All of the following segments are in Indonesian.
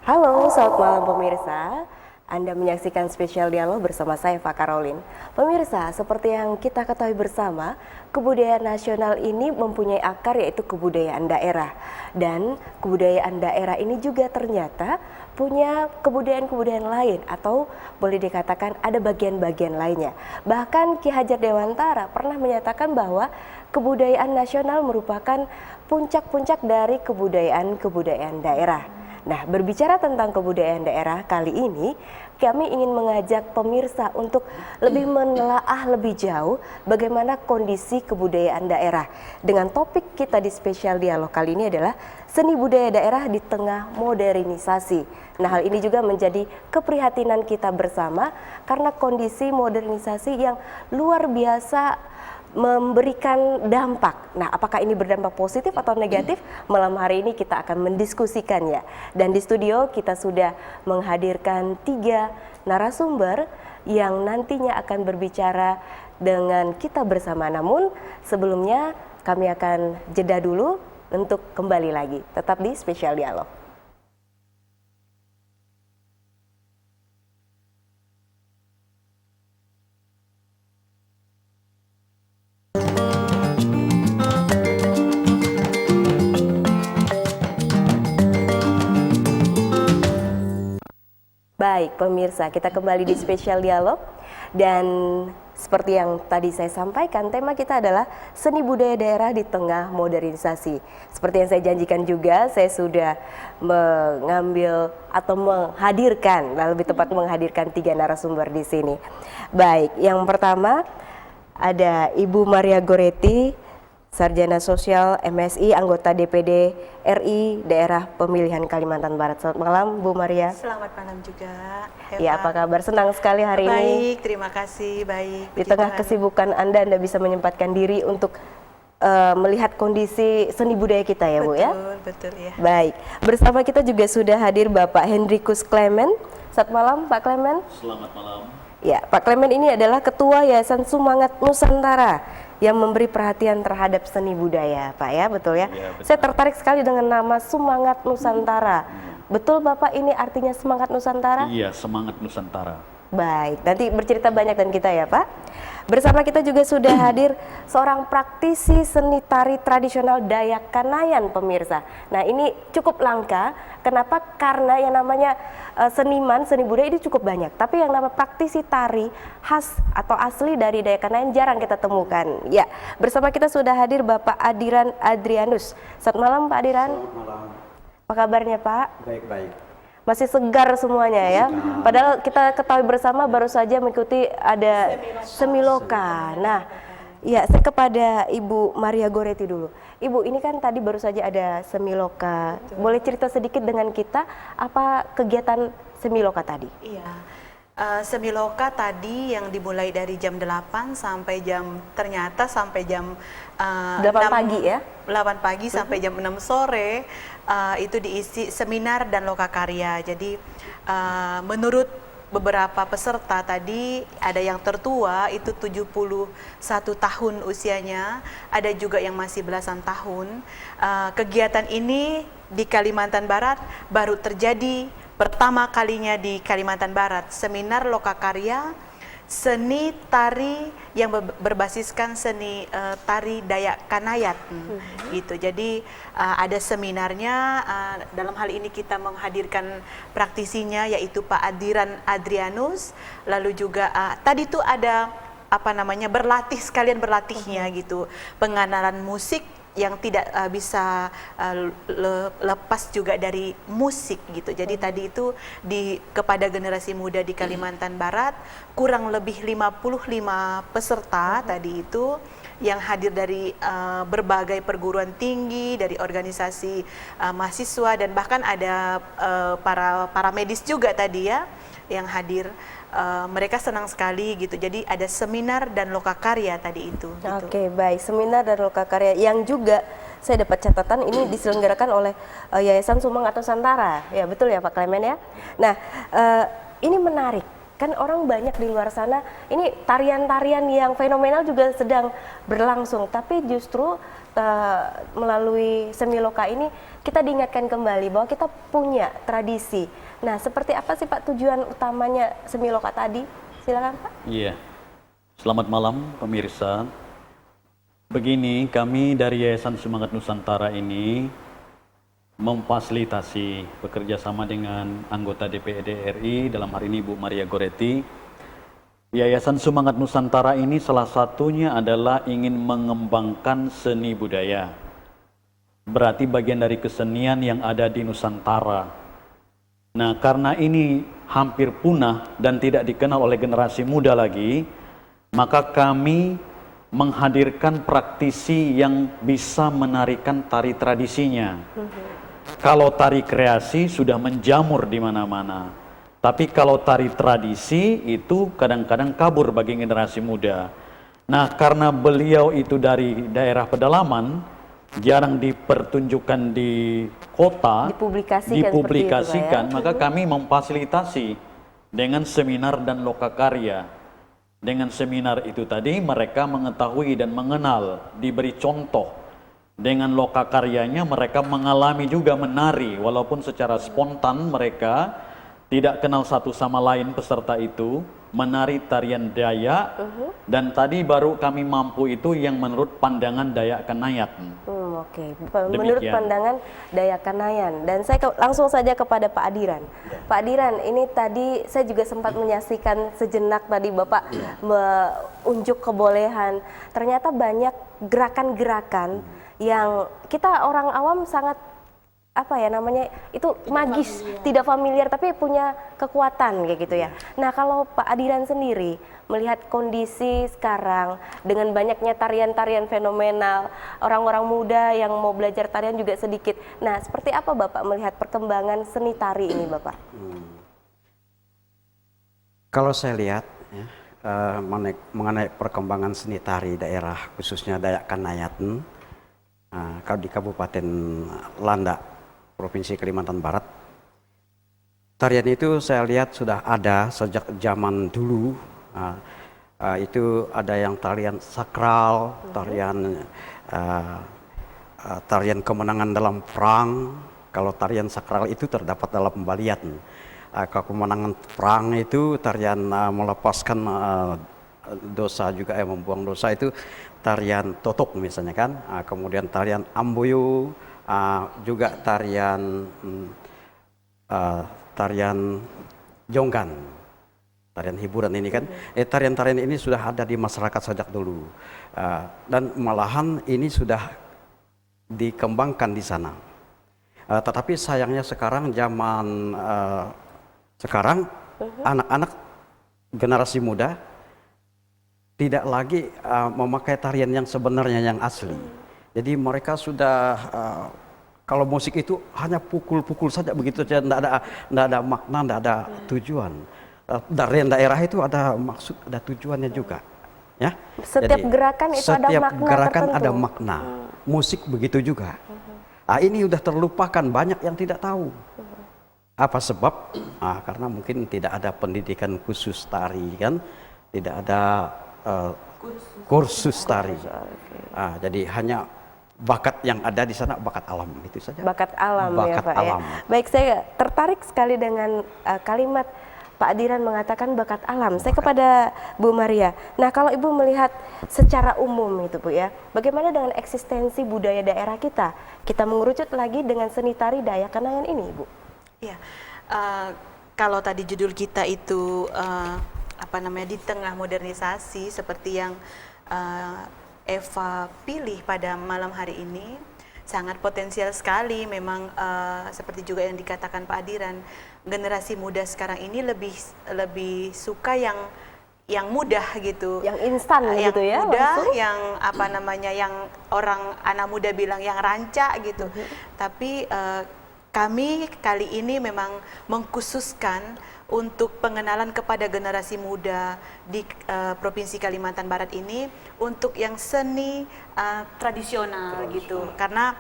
Halo, selamat malam pemirsa. Anda menyaksikan spesial dialog bersama saya, Pak Karolin. Pemirsa, seperti yang kita ketahui bersama, kebudayaan nasional ini mempunyai akar yaitu kebudayaan daerah. Dan kebudayaan daerah ini juga ternyata punya kebudayaan-kebudayaan lain atau boleh dikatakan ada bagian-bagian lainnya. Bahkan Ki Hajar Dewantara pernah menyatakan bahwa kebudayaan nasional merupakan puncak-puncak dari kebudayaan-kebudayaan daerah. Nah, berbicara tentang kebudayaan daerah kali ini, kami ingin mengajak pemirsa untuk lebih menelaah lebih jauh bagaimana kondisi kebudayaan daerah. Dengan topik kita di spesial dialog kali ini adalah seni budaya daerah di tengah modernisasi. Nah, hal ini juga menjadi keprihatinan kita bersama karena kondisi modernisasi yang luar biasa memberikan dampak. Nah, apakah ini berdampak positif atau negatif? Malam hari ini kita akan mendiskusikannya. Dan di studio kita sudah menghadirkan 3 narasumber yang nantinya akan berbicara dengan kita bersama. Namun sebelumnya kami akan jeda dulu untuk kembali lagi. Tetap di Spesial Dialog. Baik pemirsa, kita kembali di Spesial Dialog dan seperti yang tadi saya sampaikan, tema kita adalah seni budaya daerah di tengah modernisasi. Seperti yang saya janjikan juga, saya sudah mengambil atau menghadirkan, lebih tepat menghadirkan 3 narasumber di sini. Baik, yang pertama ada Ibu Maria Goretti, Sarjana Sosial MSI, anggota DPD RI Daerah Pemilihan Kalimantan Barat. Selamat malam Bu Maria. Selamat malam juga. Ya, apa kabar? Senang sekali hari ini. Baik, terima kasih. Baik. Di tengah kesibukan Anda bisa menyempatkan diri untuk melihat kondisi seni budaya kita ya Bu ya? Betul ya. Baik, bersama kita juga sudah hadir Bapak Hendrikus Clement. Selamat malam Pak Clement. Selamat malam. Ya, Pak Clement ini adalah Ketua Yayasan Semangat Nusantara yang memberi perhatian terhadap seni budaya, Pak ya, betul ya? Ya, betul. Saya tertarik sekali dengan nama Semangat Nusantara. Betul Bapak, ini artinya Semangat Nusantara? Iya, Semangat Nusantara. Baik, nanti bercerita banyak dan kita ya Pak. Bersama kita juga sudah hadir seorang praktisi seni tari tradisional Dayak Kanayan pemirsa. Nah ini cukup langka, kenapa? Karena yang namanya seniman, seni budaya ini cukup banyak. Tapi yang namanya praktisi tari khas atau asli dari Dayak Kanayan jarang kita temukan. Ya, bersama kita sudah hadir Bapak Adiran Adrianus. Selamat malam Pak Adiran. Selamat malam. Apa kabarnya Pak? Baik-baik. Masih segar semuanya ya. Padahal kita ketahui bersama baru saja mengikuti ada Semiloka. Nah, ya saya kepada Ibu Maria Goretti dulu. Ibu, ini kan tadi baru saja ada Semiloka. Boleh cerita sedikit dengan kita apa kegiatan Semiloka tadi? Iya. Semiloka tadi yang dimulai dari jam 8 sampai ternyata sampai jam 8 pagi ya? 8 pagi sampai jam 6 sore itu diisi seminar dan lokakarya. Jadi menurut beberapa peserta tadi ada yang tertua itu 71 tahun usianya, ada juga yang masih belasan tahun. Kegiatan ini di Kalimantan Barat baru terjadi pertama kalinya di Kalimantan Barat, seminar lokakarya seni tari yang berbasiskan seni tari Dayak Kanayat gitu. Jadi ada seminarnya, dalam hal ini kita menghadirkan praktisinya yaitu Pak Adiran Adrianus, lalu juga tadi tuh ada apa namanya sekalian berlatihnya gitu, pengenalan musik yang tidak bisa lepas juga dari musik gitu. Jadi tadi itu kepada generasi muda di Kalimantan Barat kurang lebih 55 peserta tadi itu yang hadir dari berbagai perguruan tinggi, dari organisasi mahasiswa dan bahkan ada para medis juga tadi ya yang hadir. Mereka senang sekali gitu. Jadi ada seminar dan lokakarya tadi itu. Oke, baik. Seminar dan lokakarya yang juga saya dapat catatan ini diselenggarakan oleh Yayasan Semangat Nusantara. Ya, betul ya Pak Clement ya. Nah, ini menarik. Kan orang banyak di luar sana, ini tarian-tarian yang fenomenal juga sedang berlangsung, tapi justru melalui semi loka ini kita diingatkan kembali bahwa kita punya tradisi. Nah, seperti apa sih Pak tujuan utamanya semi loka tadi? Silakan Pak. Iya. Selamat malam pemirsa. Begini, kami dari Yayasan Semangat Nusantara ini memfasilitasi bekerja sama dengan anggota DPRD RI, dalam hari ini Bu Maria Goretti. Yayasan Semangat Nusantara ini salah satunya adalah ingin mengembangkan seni budaya. Berarti bagian dari kesenian yang ada di Nusantara. Nah, karena ini hampir punah dan tidak dikenal oleh generasi muda lagi, maka kami menghadirkan praktisi yang bisa menarikan tari tradisinya. Kalau tari kreasi sudah menjamur di mana-mana. Tapi kalau tari tradisi itu kadang-kadang kabur bagi generasi muda. Nah, karena beliau itu dari daerah pedalaman, jarang dipertunjukkan di kota, dipublikasikan, maka kami memfasilitasi dengan seminar dan lokakarya. Dengan seminar itu tadi mereka mengetahui dan mengenal, diberi contoh. Dengan lokakaryanya mereka mengalami juga menari, walaupun secara spontan mereka tidak kenal satu sama lain peserta itu, menari tarian Dayak, dan tadi baru kami mampu itu yang menurut pandangan Dayak Kanayat. Oke. Menurut pandangan Dayak Kanayan. Dan saya langsung saja kepada Pak Adiran. Pak Adiran, ini tadi saya juga sempat menyaksikan sejenak tadi Bapak menunjuk kebolehan. Ternyata banyak gerakan-gerakan yang kita orang awam sangat itu magis, tidak familiar, tapi punya kekuatan kayak gitu ya. Nah, kalau Pak Adiran sendiri melihat kondisi sekarang dengan banyaknya tarian-tarian fenomenal, orang-orang muda yang mau belajar tarian juga sedikit. Nah, seperti apa Bapak melihat perkembangan seni tari ini, Bapak? Kalau saya lihat ya, mengenai perkembangan seni tari daerah, khususnya Dayak Kanayaten, kalau di Kabupaten Landak, Provinsi Kalimantan Barat, tarian itu saya lihat sudah ada sejak zaman dulu. Itu ada yang tarian sakral, tarian kemenangan dalam perang. Kalau tarian sakral itu terdapat dalam pembalian. Kalau kemenangan perang itu tarian melepaskan dosa juga, membuang dosa itu tarian totok misalnya kan. Kemudian tarian amboyo. Juga tarian jonggan, tarian hiburan ini kan, tarian-tarian ini sudah ada di masyarakat sejak dulu, dan malahan ini sudah dikembangkan di sana. Tetapi sayangnya sekarang zaman sekarang anak-anak generasi muda tidak lagi memakai tarian yang sebenarnya yang asli. Jadi mereka sudah kalau musik itu hanya pukul-pukul saja begitu saja, tidak ada makna, tidak ada tujuan. Dari daerah itu ada maksud, ada tujuannya juga. Ya. Setiap gerakan itu ada makna tertentu. Setiap gerakan ada makna. Musik begitu juga. Ini sudah terlupakan, banyak yang tidak tahu. Apa sebab? Karena mungkin tidak ada pendidikan khusus tari kan, tidak ada kursus tari. Jadi hanya bakat yang ada di sana, bakat alam itu saja. Bakat alam bakat ya Pak alam. Ya. Baik, saya tertarik sekali dengan kalimat Pak Adiran mengatakan bakat alam. Saya kepada Bu Maria. Nah, kalau Ibu melihat secara umum itu Bu ya, bagaimana dengan eksistensi budaya daerah kita? Kita mengerucut lagi dengan seni tari Dayak Kanayan ini, Ibu. Ya, kalau tadi judul kita itu di tengah modernisasi seperti yang Eva pilih pada malam hari ini, sangat potensial sekali. Memang seperti juga yang dikatakan Pak Adiran, generasi muda sekarang ini lebih suka yang mudah gitu, yang instan yang gitu ya, mudah, langsung. yang yang orang anak muda bilang yang rancak gitu. Tapi kami kali ini memang mengkhususkan untuk pengenalan kepada generasi muda di Provinsi Kalimantan Barat ini untuk yang seni tradisional gitu. Karena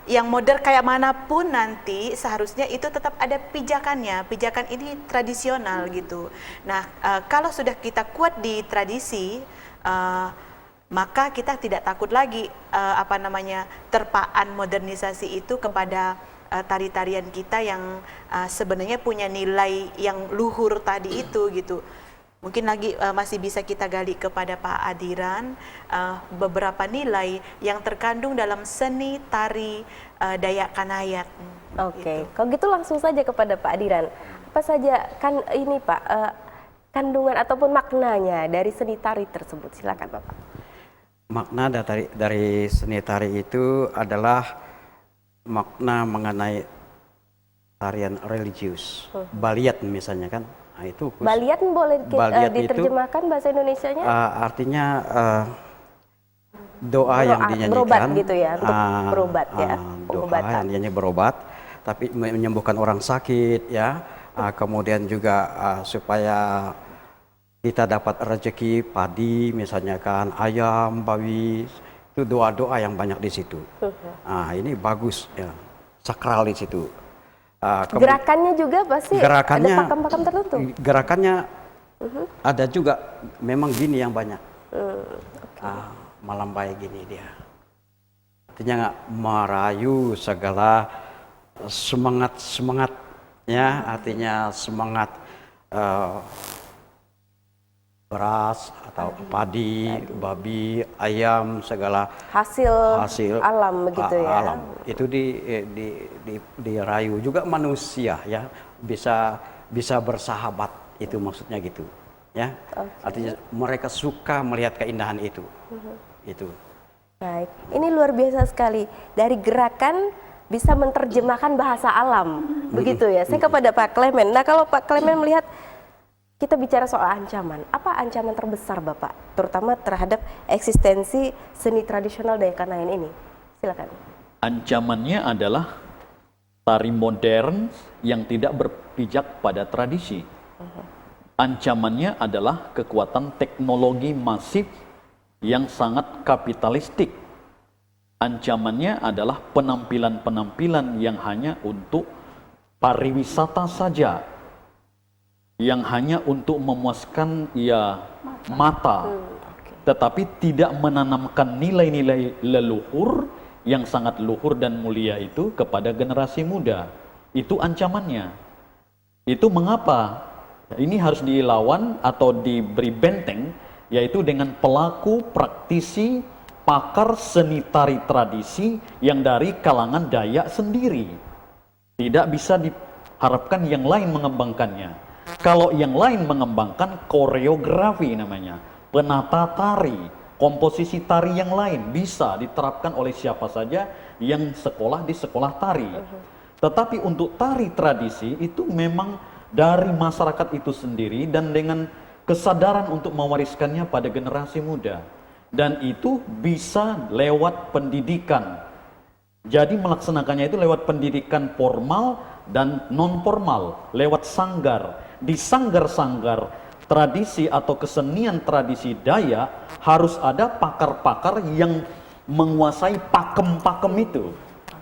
yang modern kayak manapun nanti seharusnya itu tetap ada pijakannya. Pijakan ini tradisional gitu. Nah, kalau sudah kita kuat di tradisi, maka kita tidak takut lagi terpaan modernisasi itu kepada tari-tarian kita yang sebenarnya punya nilai yang luhur tadi itu gitu. Mungkin lagi masih bisa kita gali kepada Pak Adiran beberapa nilai yang terkandung dalam seni tari Dayak Kanayat. Oke, Gitu. kalau gitu langsung saja kepada Pak Adiran. Apa saja kan ini Pak kandungan ataupun maknanya dari seni tari tersebut? Silakan Bapak. Makna dari seni tari itu adalah makna mengenai tarian religius. Baliat misalnya kan. Nah, itu Baliat boleh Baliat itu, diterjemahkan bahasa Indonesianya? artinya doa yang dinyanyikan. Berobat gitu ya, untuk berobat ya. Doa Pengobatan. yang dinyanyi berobat, tapi menyembuhkan orang sakit ya. Kemudian juga supaya kita dapat rezeki padi misalnya kan, ayam, babi, itu doa-doa yang banyak di situ. Ini bagus ya, sakral di situ. Gerakannya juga pasti Gerakannya, ada pakem-pakem tertentu. Gerakannya ada juga, memang gini yang banyak. Malambai gini dia. Artinya merayu segala semangat ya, artinya semangat beras atau padi, babi, ayam, segala hasil alam begitu ya. Alam itu dirayu juga manusia ya, bisa bersahabat, itu maksudnya gitu ya. Artinya mereka suka melihat keindahan itu. Itu. Baik, ini luar biasa sekali. Dari gerakan bisa menerjemahkan bahasa alam, begitu ya. Saya kepada Pak Clement. Nah, kalau Pak Clement melihat kita bicara soal ancaman, apa ancaman terbesar Bapak, terutama terhadap eksistensi seni tradisional Dayak Kanayan ini? Silakan. Ancamannya adalah tari modern yang tidak berpijak pada tradisi. Ancamannya adalah kekuatan teknologi masif yang sangat kapitalistik. Ancamannya adalah penampilan-penampilan yang hanya untuk pariwisata saja, yang hanya untuk memuaskan mata, tetapi tidak menanamkan nilai-nilai leluhur yang sangat luhur dan mulia itu kepada generasi muda. Itu ancamannya. Itu mengapa ini harus dilawan atau diberi benteng, yaitu dengan pelaku, praktisi, pakar seni tari tradisi yang dari kalangan Dayak sendiri. Tidak bisa diharapkan yang lain mengembangkannya. Kalau yang lain mengembangkan koreografi namanya, penata tari, komposisi tari yang lain bisa diterapkan oleh siapa saja yang sekolah di sekolah tari. Tetapi untuk tari tradisi itu memang dari masyarakat itu sendiri dan dengan kesadaran untuk mewariskannya pada generasi muda. Dan itu bisa lewat pendidikan. Jadi melaksanakannya itu lewat pendidikan formal dan non formal, lewat sanggar. Di sanggar-sanggar tradisi atau kesenian tradisi Dayak harus ada pakar-pakar yang menguasai pakem-pakem itu.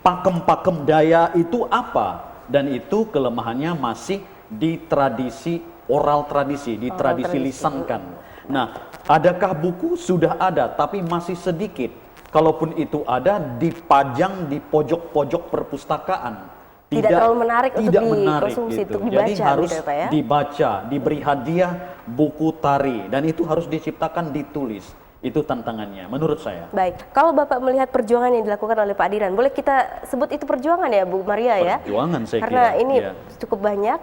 Pakem-pakem Dayak itu apa? Dan itu kelemahannya masih di tradisi oral tradisi, di tradisi lisankan. Nah, adakah buku? Sudah ada, tapi masih sedikit. Kalaupun itu ada, dipajang di pojok-pojok perpustakaan. Tidak terlalu menarik untuk dikonsumsi, gitu. untuk dibaca. Jadi harus gitu ya, Pak, ya? dibaca, diberi hadiah buku tari, dan itu harus diciptakan, ditulis. Itu tantangannya, menurut saya. Baik, kalau Bapak melihat perjuangan yang dilakukan oleh Pak Adiran, boleh kita sebut itu perjuangan ya Bu Maria ya? Perjuangan saya Karena kira. ini Ya. cukup banyak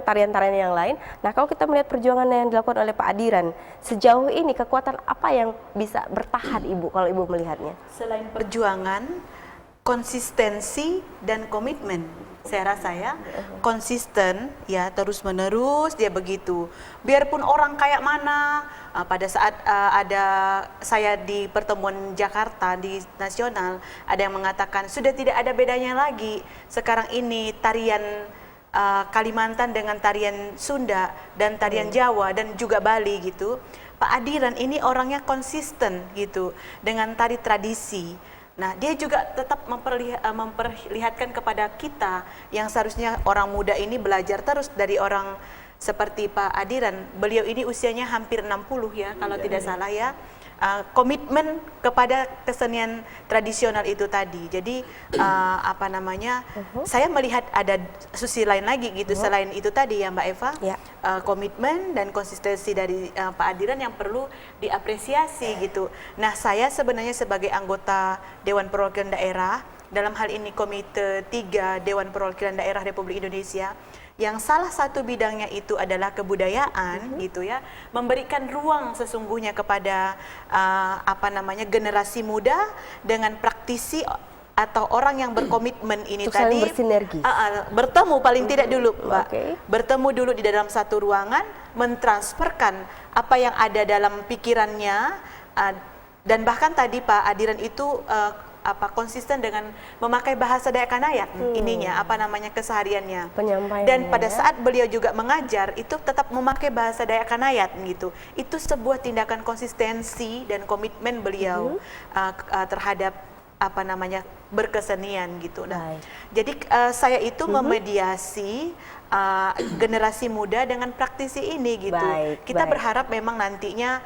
tarian-tarian yang lain. Nah, kalau kita melihat perjuangan yang dilakukan oleh Pak Adiran, sejauh ini kekuatan apa yang bisa bertahan Ibu kalau Ibu melihatnya? Selain perjuangan, konsistensi dan komitmen. Saya rasa ya, konsisten ya, terus menerus dia begitu. Biarpun orang kayak mana, pada saat ada saya di pertemuan Jakarta di nasional, ada yang mengatakan sudah tidak ada bedanya lagi sekarang ini tarian Kalimantan dengan tarian Sunda dan tarian Jawa dan juga Bali gitu. Pak Adiran ini orangnya konsisten gitu dengan tari tradisi. Nah, dia juga tetap memperlihatkan kepada kita yang seharusnya orang muda ini belajar terus dari orang seperti Pak Adiran. Beliau ini usianya hampir 60 ya, kalau tidak salah ya. komitmen kepada kesenian tradisional itu tadi. Jadi apa namanya? Saya melihat ada sisi lain lagi gitu selain itu tadi ya Mbak Eva. Ya. Komitmen dan konsistensi dari Pak Adiran yang perlu diapresiasi gitu. Nah, saya sebenarnya sebagai anggota Dewan Perwakilan Daerah dalam hal ini Komite 3 Dewan Perwakilan Daerah Republik Indonesia, yang salah satu bidangnya itu adalah kebudayaan gitu ya, memberikan ruang sesungguhnya kepada apa namanya generasi muda dengan praktisi atau orang yang berkomitmen ini Untuk tadi saling bersinergi. bertemu paling tidak dulu Mbak, Oke. bertemu dulu di dalam satu ruangan, mentransferkan apa yang ada dalam pikirannya, dan bahkan tadi Pak Adiran itu konsisten dengan memakai bahasa Dayak Kanayat ininya apa namanya kesehariannya. Penyampaiannya. Dan pada saat beliau juga mengajar itu tetap memakai bahasa Dayak Kanayat gitu. Itu sebuah tindakan konsistensi dan komitmen beliau terhadap apa namanya berkesenian gitu. Nah, jadi saya itu memediasi generasi muda dengan praktisi ini gitu. Kita berharap memang nantinya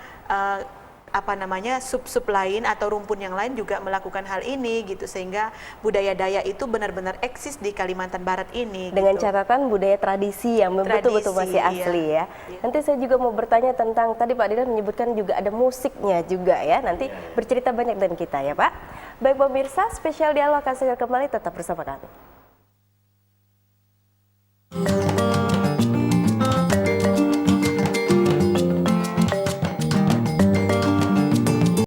apa namanya sub-sub lain atau rumpun yang lain juga melakukan hal ini gitu, sehingga budaya Dayak itu benar-benar eksis di Kalimantan Barat ini. Dengan gitu. catatan budaya tradisi yang betul-betul masih asli ya. Nanti saya juga mau bertanya tentang tadi Pak Adiran menyebutkan juga ada musiknya juga ya. Nanti bercerita banyak dan kita ya Pak. Baik pemirsa, spesial dialog akan segera kembali, tetap bersama kami.